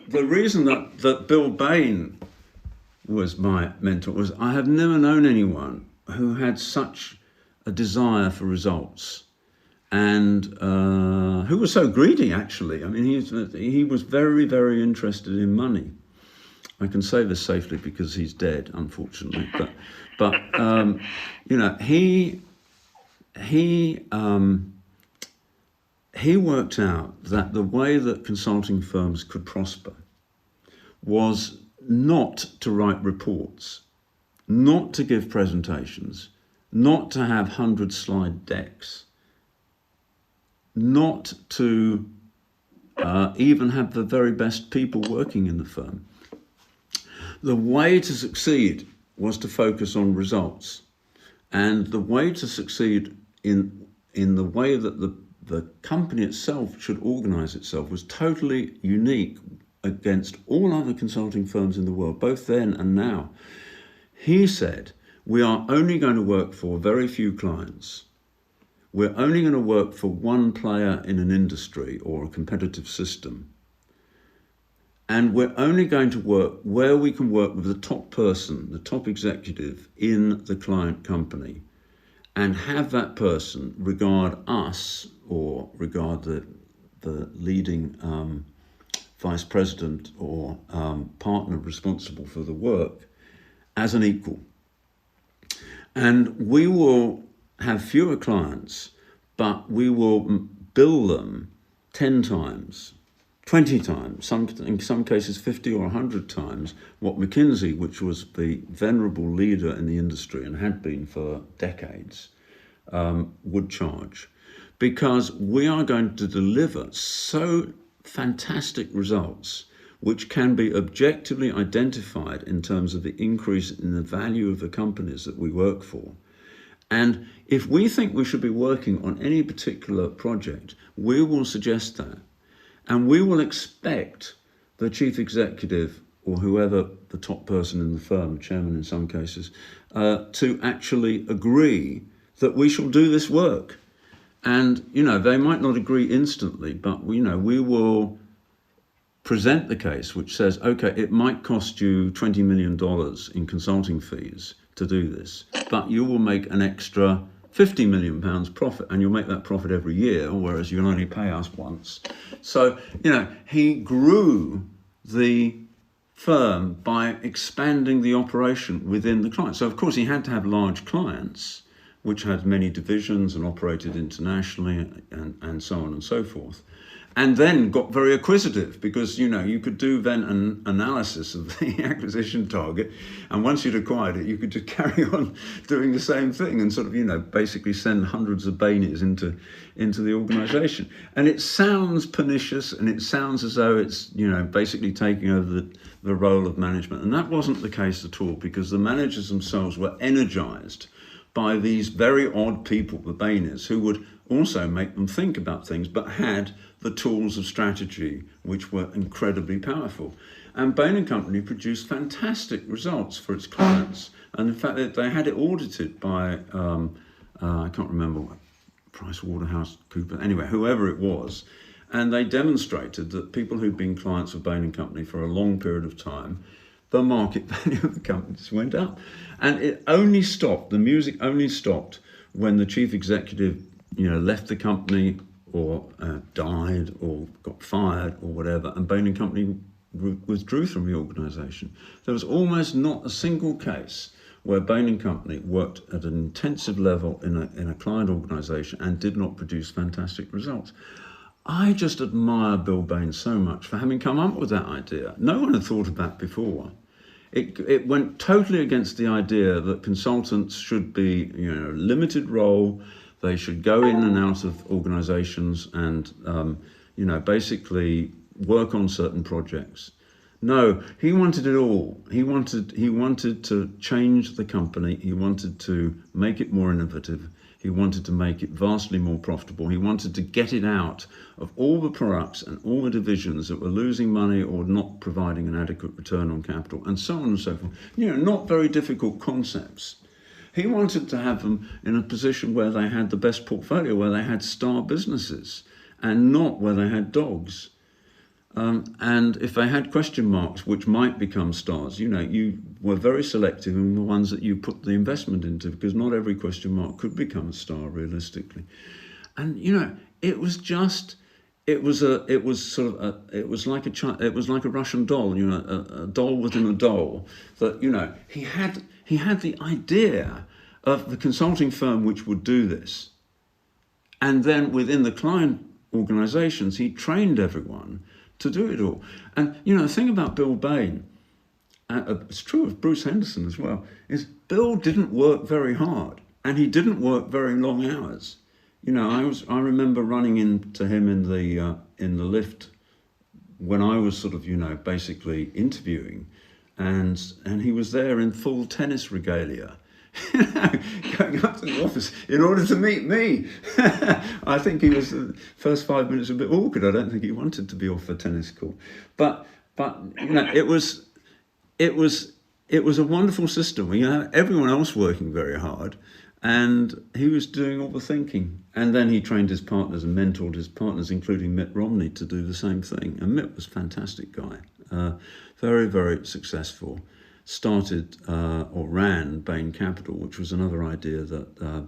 the reason that Bill Bain was my mentor was I have never known anyone who had such a desire for results and who was so greedy, actually. I mean, he was very, very interested in money. I can say this safely because he's dead, unfortunately. But you know, he worked out that the way that consulting firms could prosper was not to write reports, not to give presentations, not to have 100-slide decks, not to even have the very best people working in the firm. The way to succeed was to focus on results. And the way to succeed in the way that the company itself should organize itself was totally unique against all other consulting firms in the world, both then and now. He said, we are only going to work for very few clients. We're only going to work for one player in an industry or a competitive system. And we're only going to work where we can work with the top person, the top executive in the client company, and have that person regard us or regard the leading vice president or partner responsible for the work as an equal. And we will have fewer clients, but we will bill them 10 times, 20 times, in some cases 50 or 100 times what McKinsey, which was the venerable leader in the industry and had been for decades, would charge. Because we are going to deliver so fantastic results which can be objectively identified in terms of the increase in the value of the companies that we work for. And if we think we should be working on any particular project, we will suggest that. And we will expect the chief executive or whoever the top person in the firm, chairman in some cases, to actually agree that we shall do this work. And, you know, they might not agree instantly, but, you know, we will present the case which says, okay, it might cost you $20 million in consulting fees to do this, but you will make an extra £50 million profit, and you'll make that profit every year, whereas you'll only pay us once. So, you know, he grew the firm by expanding the operation within the client. So, of course, he had to have large clients, which had many divisions and operated internationally and so on and so forth. And then got very acquisitive because, you know, you could do then an analysis of the acquisition target. And once you'd acquired it, you could just carry on doing the same thing and sort of, you know, basically send hundreds of Baineys into the organization. And it sounds pernicious and it sounds as though it's, you know, basically taking over the role of management. And that wasn't the case at all, because the managers themselves were energized by these very odd people, the Baineys, who would also make them think about things, but had the tools of strategy, which were incredibly powerful. And Bain & Company produced fantastic results for its clients. And in fact, they had it audited by, I can't remember what, PricewaterhouseCoopers, anyway, whoever it was. And they demonstrated that people who'd been clients of Bain & Company for a long period of time, the market value of the companies went up. And it only stopped, the music only stopped when the chief executive, you know, left the company or died or got fired or whatever, and Bain & Company withdrew from the organization. There was almost not a single case where Bain & Company worked at an intensive level in a client organization and did not produce fantastic results. I just admire Bill Bain so much for having come up with that idea. No one had thought of that before. It went totally against the idea that consultants should be, you know, limited role. They should go in and out of organizations and, you know, basically work on certain projects. No, he wanted it all. He wanted to change the company. He wanted to make it more innovative. He wanted to make it vastly more profitable. He wanted to get it out of all the products and all the divisions that were losing money or not providing an adequate return on capital, and so on and so forth. You know, not very difficult concepts. He wanted to have them in a position where they had the best portfolio, where they had star businesses, and not where they had dogs. And if they had question marks, which might become stars, you were very selective in the ones that you put the investment into, because not every question mark could become a star realistically. And it was just, it was sort of it was like a Russian doll, a doll within a doll. That he had the idea of the consulting firm which would do this, and then within the client organisations, he trained everyone to do it all. And the thing about Bill Bain, it's true of Bruce Henderson as well, is Bill didn't work very hard, and he didn't work very long hours. I remember running into him in the lift when I was sort of basically interviewing, and he was there in full tennis regalia. Going up to the office in order to meet me. I think he was the first 5 minutes a bit awkward. I don't think he wanted to be off the tennis court. But it was a wonderful system. Everyone else working very hard, and he was doing all the thinking. And then he trained his partners and mentored his partners, including Mitt Romney, to do the same thing. And Mitt was a fantastic guy, very, very successful. Started or ran Bain Capital, which was another idea that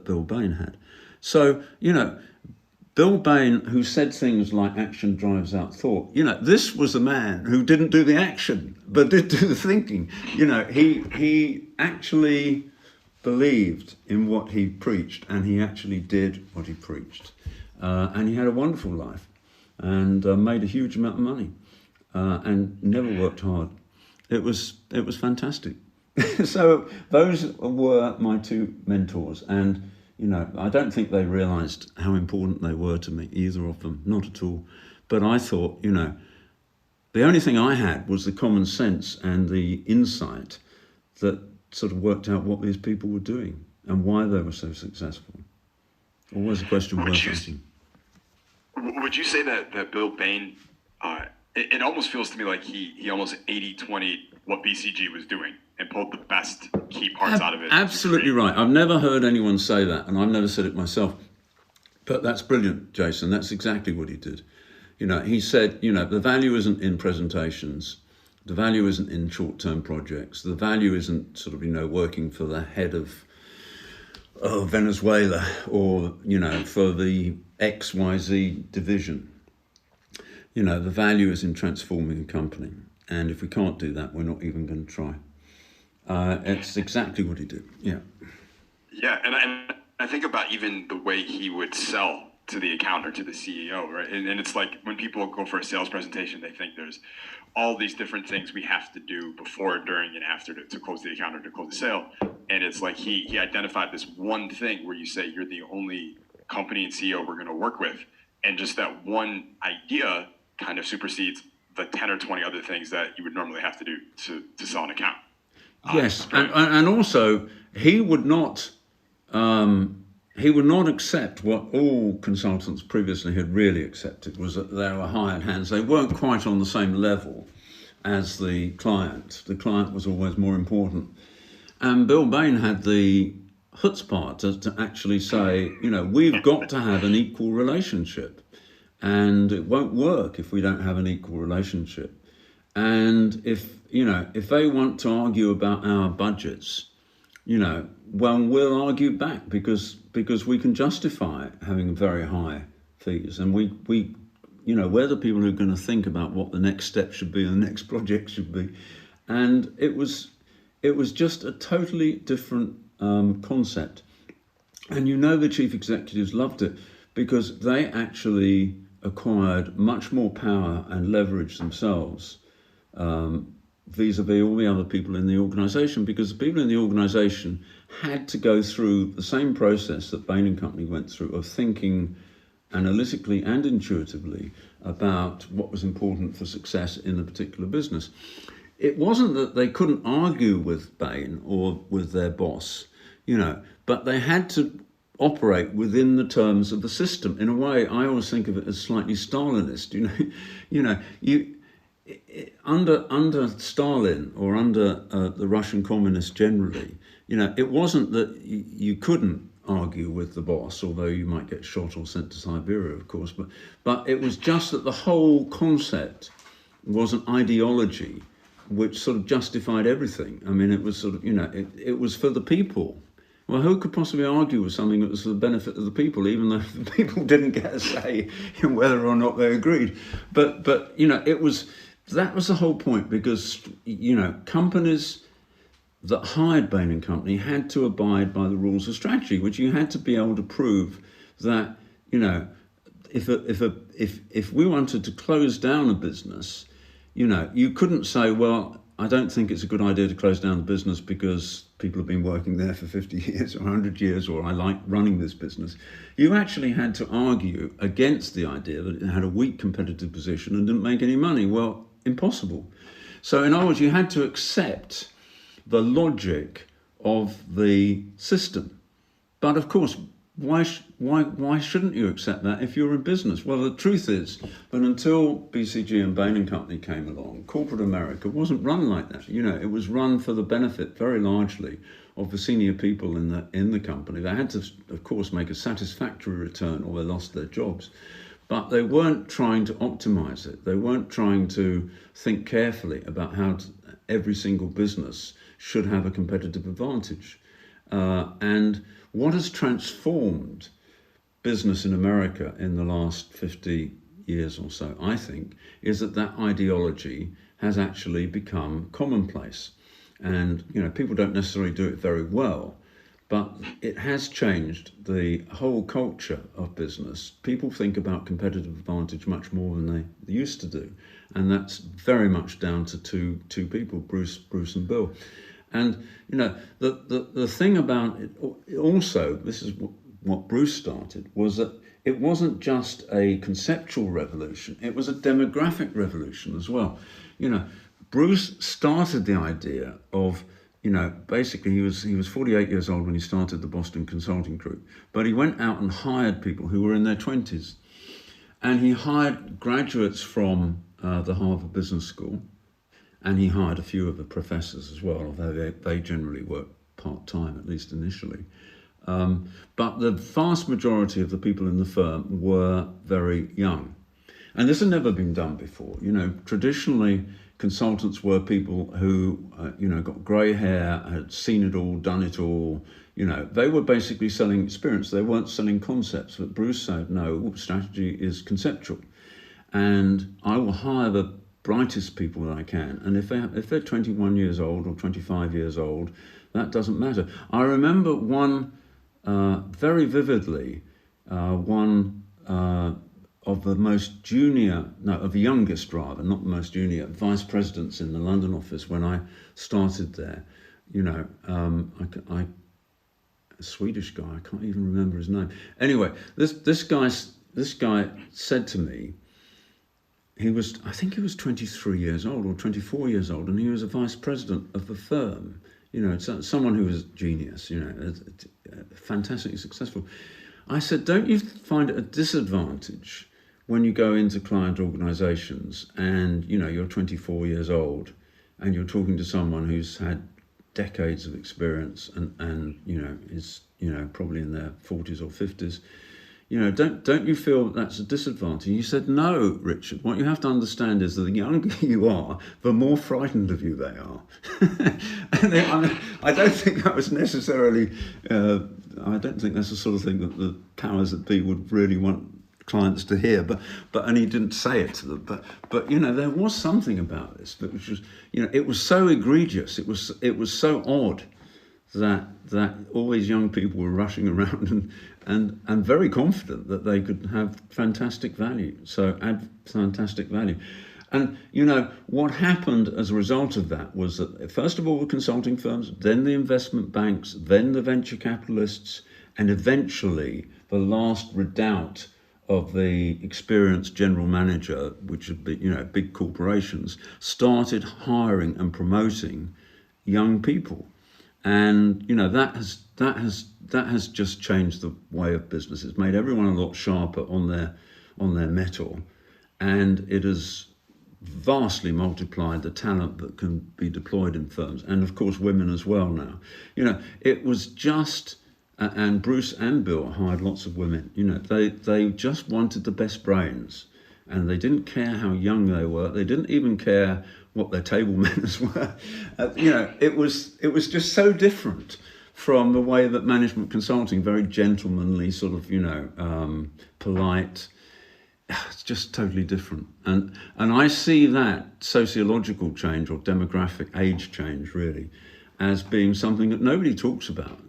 Bill Bain had. So, Bill Bain, who said things like action drives out thought, this was a man who didn't do the action, but did do the thinking. He actually believed in what he preached, and he actually did what he preached. And he had a wonderful life, and made a huge amount of money, and never worked hard. It was fantastic. So those were my two mentors, and I don't think they realised how important they were to me, either of them, not at all. But I thought, the only thing I had was the common sense and the insight that sort of worked out what these people were doing and why they were so successful. Always a question worth asking. Would you say that Bill Bain, it almost feels to me like he almost 80-20 what BCG was doing and pulled the best key parts out of it? Absolutely right. I've never heard anyone say that, and I've never said it myself. But that's brilliant, Jason. That's exactly what he did. He said, the value isn't in presentations. The value isn't in short-term projects. The value isn't sort of, working for the head of Venezuela or, for the XYZ division. The value is in transforming a company. And if we can't do that, we're not even going to try. It's exactly what he did. Yeah. Yeah, and I think about even the way he would sell to the account or to the CEO, right? And it's like when people go for a sales presentation, they think there's all these different things we have to do before, during, and after to close the account or to close the sale. And it's like he identified this one thing where you say you're the only company and CEO we're going to work with. And just that one idea kind of supersedes the 10 or 20 other things that you would normally have to do to sell an account. Yes, and also he would not accept what all consultants previously had really accepted, was that they were hired hands. They weren't quite on the same level as the client. The client was always more important. And Bill Bain had the chutzpah to actually say, we've got to have an equal relationship. And it won't work if we don't have an equal relationship. And if they want to argue about our budgets, we'll argue back because we can justify having very high fees. And we're the people who are going to think about what the next step should be, and the next project should be. And it was just a totally different concept. And the chief executives loved it because they actually acquired much more power and leverage themselves vis-a-vis all the other people in the organisation, because the people in the organisation had to go through the same process that Bain & Company went through of thinking analytically and intuitively about what was important for success in a particular business. It wasn't that they couldn't argue with Bain or with their boss, but they had to operate within the terms of the system. In a way, I always think of it as slightly Stalinist. Under Stalin or under the Russian communists generally, it wasn't that you couldn't argue with the boss, although you might get shot or sent to Siberia, of course. But it was just that the whole concept was an ideology which sort of justified everything. I mean, it was sort of, it was for the people. Well, who could possibly argue with something that was for the benefit of the people, even though the people didn't get a say in whether or not they agreed? But that was the whole point, because, companies that hired Bain & Company had to abide by the rules of strategy, which you had to be able to prove that, if we wanted to close down a business, you couldn't say, well, I don't think it's a good idea to close down the business because people have been working there for 50 years or 100 years, or I like running this business. You actually had to argue against the idea that it had a weak competitive position and didn't make any money. Well, impossible. So in other words, you had to accept the logic of the system. But of course, why shouldn't you accept that if you're in business? Well, the truth is that until BCG and Bain & Company came along, corporate America wasn't run like that. It was run for the benefit very largely of the senior people in the company. They had to, of course, make a satisfactory return or they lost their jobs. But they weren't trying to optimize it. They weren't trying to think carefully about how every single business should have a competitive advantage. And what has transformed business in America in the last 50 years or so, I think, is that ideology has actually become commonplace. And, people don't necessarily do it very well, but it has changed the whole culture of business. People think about competitive advantage much more than they used to do. And that's very much down to two people, Bruce and Bill. And, the thing about it also, this is what Bruce started, was that it wasn't just a conceptual revolution, it was a demographic revolution as well. Bruce started the idea of, basically he was 48 years old when he started the Boston Consulting Group, but he went out and hired people who were in their 20s. And he hired graduates from the Harvard Business School, and he hired a few of the professors as well, although they generally work part-time, at least initially. But the vast majority of the people in the firm were very young. And this had never been done before. Traditionally, consultants were people who, got grey hair, had seen it all, done it all. They were basically selling experience. They weren't selling concepts. But Bruce said, no, strategy is conceptual. And I will hire the brightest people that I can. And if they're 21 years old or 25 years old, that doesn't matter. I remember very vividly, one of the youngest rather, not the most junior, vice presidents in the London office when I started there. A Swedish guy, I can't even remember his name. Anyway, this guy said to me, I think he was 23 years old or 24 years old, and he was a vice president of the firm. Someone who was a genius, fantastically successful. I said, don't you find it a disadvantage when you go into client organizations and, you're 24 years old and you're talking to someone who's had decades of experience and is, probably in their 40s or 50s? Don't you feel that's a disadvantage? He said, no, Richard, what you have to understand is that the younger you are, the more frightened of you they are. And I don't think that was necessarily, I don't think that's the sort of thing that the powers that be would really want clients to hear, and he didn't say it to them, but there was something about this that was just, it was so egregious, it was so odd that all these young people were rushing around and very confident that they could have fantastic value, so add fantastic value. And what happened as a result of that was that first of all the consulting firms, then the investment banks, then the venture capitalists, and eventually the last redoubt of the experienced general manager, which would be big corporations, started hiring and promoting young people. And that has just changed the way of business. It's made everyone a lot sharper on their mettle, and it has vastly multiplied the talent that can be deployed in firms, and of course women as well now. It was just And Bruce and Bill hired lots of women. They just wanted the best brains, and they didn't care how young they were. They didn't even care what their table manners were. It was just so different from the way that management consulting, very gentlemanly, sort of, polite. It's just totally different. And I see that sociological change or demographic age change really as being something that nobody talks about,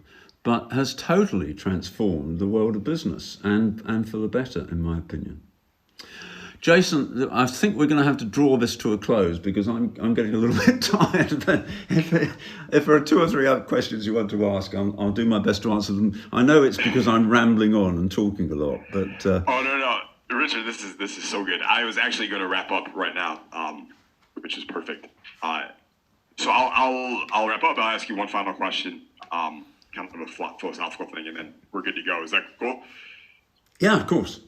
but has totally transformed the world of business and for the better, in my opinion. Jason, I think we're going to have to draw this to a close because I'm getting a little bit tired. But if there are 2 or 3 other questions you want to ask, I'll do my best to answer them. I know it's because I'm rambling on and talking a lot, but oh no, Richard, this is so good. I was actually going to wrap up right now, which is perfect. So I'll wrap up. I'll ask you one final question, kind of a philosophical thing, and then we're good to go. Is that cool? Yeah, of course.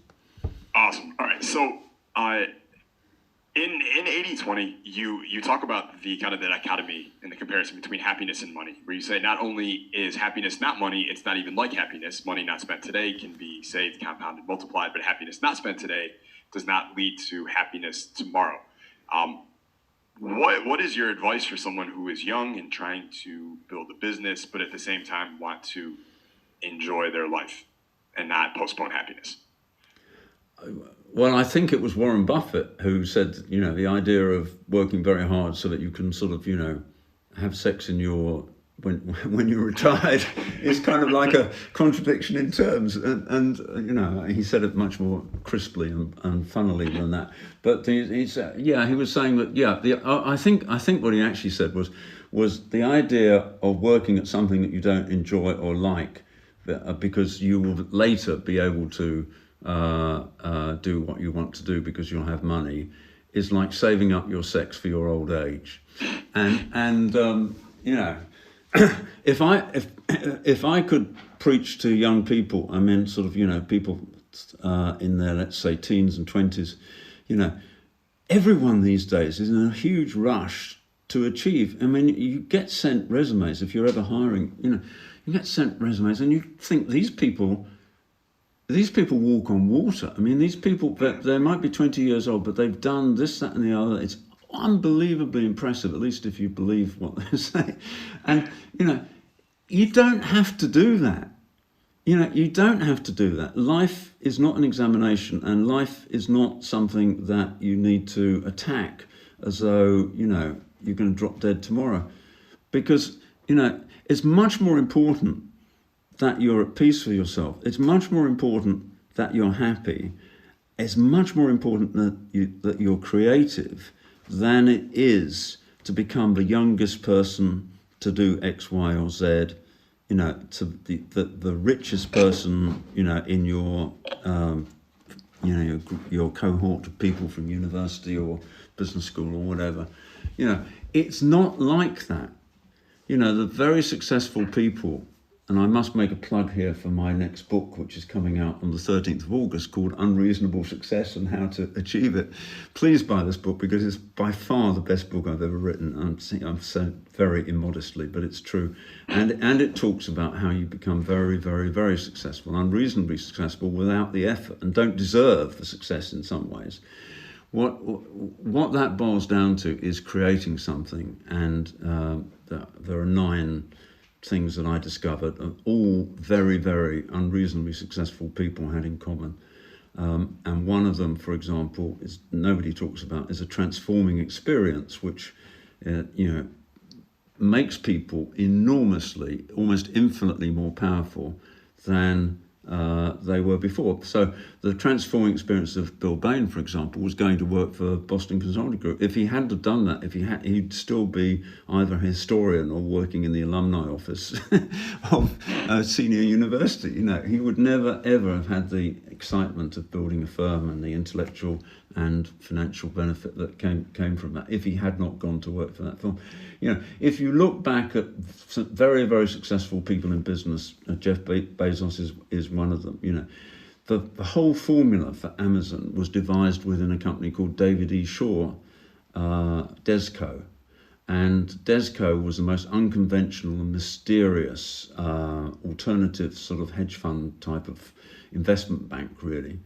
Awesome. All right. So, in 80/20, you talk about the kind of the dichotomy and the comparison between happiness and money, where you say not only is happiness not money, it's not even like happiness. Money not spent today can be saved, compounded, multiplied, but happiness not spent today does not lead to happiness tomorrow. What is your advice for someone who is young and trying to build a business, but at the same time want to enjoy their life and not postpone happiness? Well, I think it was Warren Buffett who said, the idea of working very hard so that you can sort of, have sex in when you're retired is kind of like a contradiction in terms. And he said it much more crisply and funnily than that. But he was saying that, I think what he actually said was the idea of working at something that you don't enjoy or like, because you will later be able to do what you want to do because you'll have money, is like saving up your sex for your old age. And if I could preach to young people, I mean, sort of, people in their, let's say, teens and 20s, everyone these days is in a huge rush to achieve. I mean, you get sent resumes if you're ever hiring, you get sent resumes and you think these people walk on water. I mean, these people, they might be 20 years old, but they've done this, that, and the other. It's unbelievably impressive, at least if you believe what they say. And, you don't have to do that. You don't have to do that. Life is not an examination, and life is not something that you need to attack as though, you're going to drop dead tomorrow. Because, it's much more important that you're at peace with yourself. It's much more important that you're happy. It's much more important that you're creative than it is to become the youngest person to do X, Y, or Z. To the richest person, in your your cohort of people from university or business school or whatever. It's not like that. The very successful people. And I must make a plug here for my next book, which is coming out on the 13th of August, called Unreasonable Success and How to Achieve It. Please buy this book because it's by far the best book I've ever written. I'm saying very immodestly, but it's true. And it talks about how you become very, very, very successful, unreasonably successful without the effort, and don't deserve the success in some ways. What that boils down to is creating something, and there are 9 things that I discovered, all very, very unreasonably successful people had in common. And one of them, for example, is nobody talks about, is a transforming experience, which makes people enormously, almost infinitely more powerful than they were before. So the transforming experience of Bill Bain, for example, was going to work for Boston Consulting Group. If he hadn't have done that, he'd still be either a historian or working in the alumni office of a senior university. He would never, ever have had the excitement of building a firm and the intellectual and financial benefit that came from that if he had not gone to work for that firm. If you look back at some very, very successful people in business, Jeff Bezos is one of them. The whole formula for Amazon was devised within a company called David E. Shaw, Desco. And Desco was the most unconventional and mysterious alternative sort of hedge fund type of investment bank, really,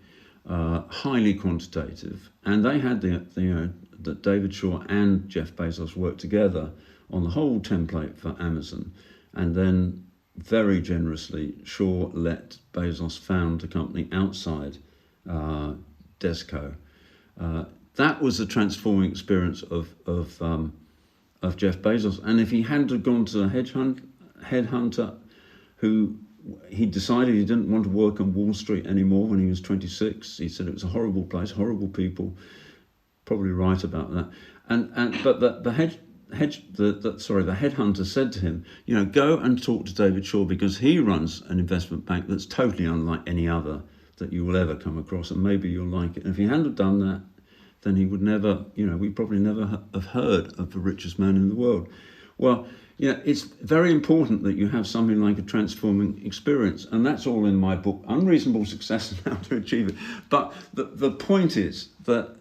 highly quantitative. And they had that David Shaw and Jeff Bezos worked together on the whole template for Amazon. And then very generously, Shaw let Bezos found a company outside Desco. That was a transforming experience of Jeff Bezos. And if he hadn't have gone to a headhunter who he decided he didn't want to work on Wall Street anymore when he was 26. He said it was a horrible place, horrible people. Probably right about that. But the headhunter said to him, go and talk to David Shaw, because he runs an investment bank that's totally unlike any other that you will ever come across, and maybe you'll like it. And if he hadn't have done that, then he would never, we probably never have heard of the richest man in the world. Well, it's very important that you have something like a transforming experience, and that's all in my book, Unreasonable Success and How to Achieve It. But the point is that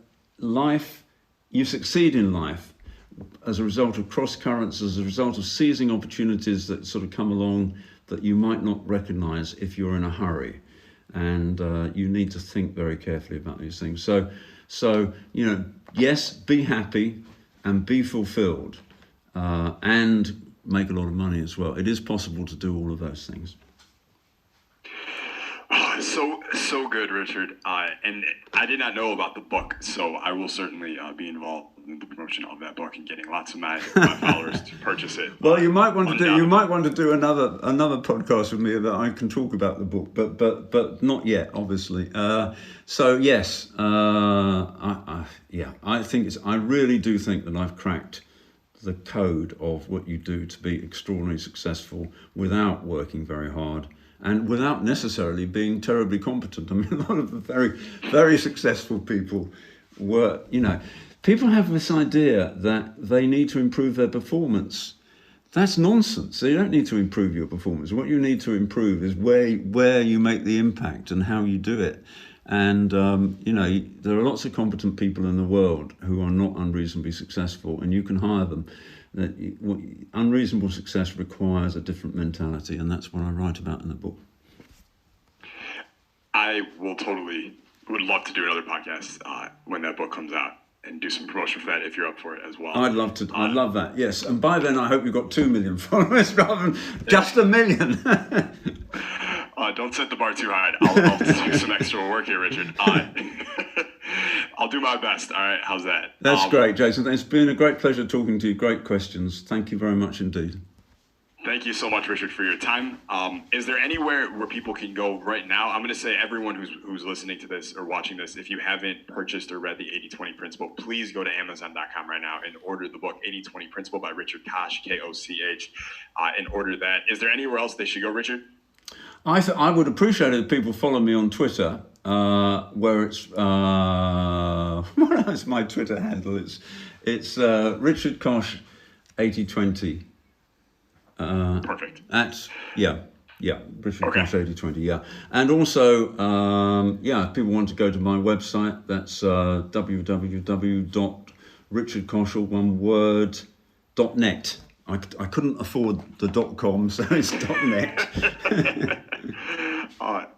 you succeed in life as a result of cross currents, as a result of seizing opportunities that sort of come along that you might not recognize if you're in a hurry. And you need to think very carefully about these things. So yes, be happy and be fulfilled, and make a lot of money as well. It is possible to do all of those things. Oh, so good, Richard. And I did not know about the book, so I will certainly be involved in the promotion of that book and getting lots of my followers to purchase it. Well, you might want to do another podcast with me that I can talk about the book, but not yet, obviously. So yes, I really do think that I've cracked the code of what you do to be extraordinarily successful without working very hard and without necessarily being terribly competent. I mean, a lot of the very, very successful people were, people have this idea that they need to improve their performance. That's nonsense. So you don't need to improve your performance. What you need to improve is where you make the impact and how you do it. And, there are lots of competent people in the world who are not unreasonably successful, and you can hire them. Unreasonable success requires a different mentality, and that's what I write about in the book. I would love to do another podcast when that book comes out and do some promotion for that if you're up for it as well. I'd love to. I'd love that, yes. And by then I hope you've got 2 million followers rather than just 1 million. Don't set the bar too high. I'll do some extra work here, Richard. I'll do my best. All right, how's that? That's great, Jason. It's been a great pleasure talking to you. Great questions. Thank you very much indeed. Thank you so much, Richard, for your time. Is there anywhere where people can go right now? I'm going to say everyone who's listening to this or watching this, if you haven't purchased or read the 80-20 Principle, please go to Amazon.com right now and order the book 80-20 Principle by Richard Koch, Koch, and order that. Is there anywhere else they should go, Richard? I would appreciate it if people follow me on Twitter, where it's what is my Twitter handle? It's Richard Koch 8020. Perfect. Richard Koch 8020. Yeah, and also if people want to go to my website, that's www.richardkoch.net. I couldn't afford the .com, so it's .net.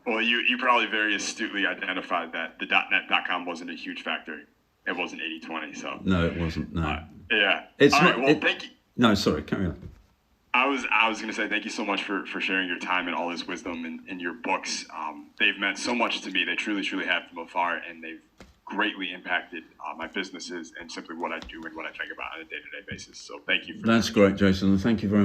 Well, you probably very astutely identified that the .net.com wasn't a huge factor. It wasn't 80-20, so. No, it wasn't, no. Yeah. It's all not, right, well, thank you. No, sorry, carry on. I was going to say thank you so much for sharing your time and all this wisdom in your books. They've meant so much to me. They truly, truly have from afar, and they've greatly impacted my businesses and simply what I do and what I think about on a day-to-day basis. So thank you for That's great, Jason. Thank you very much.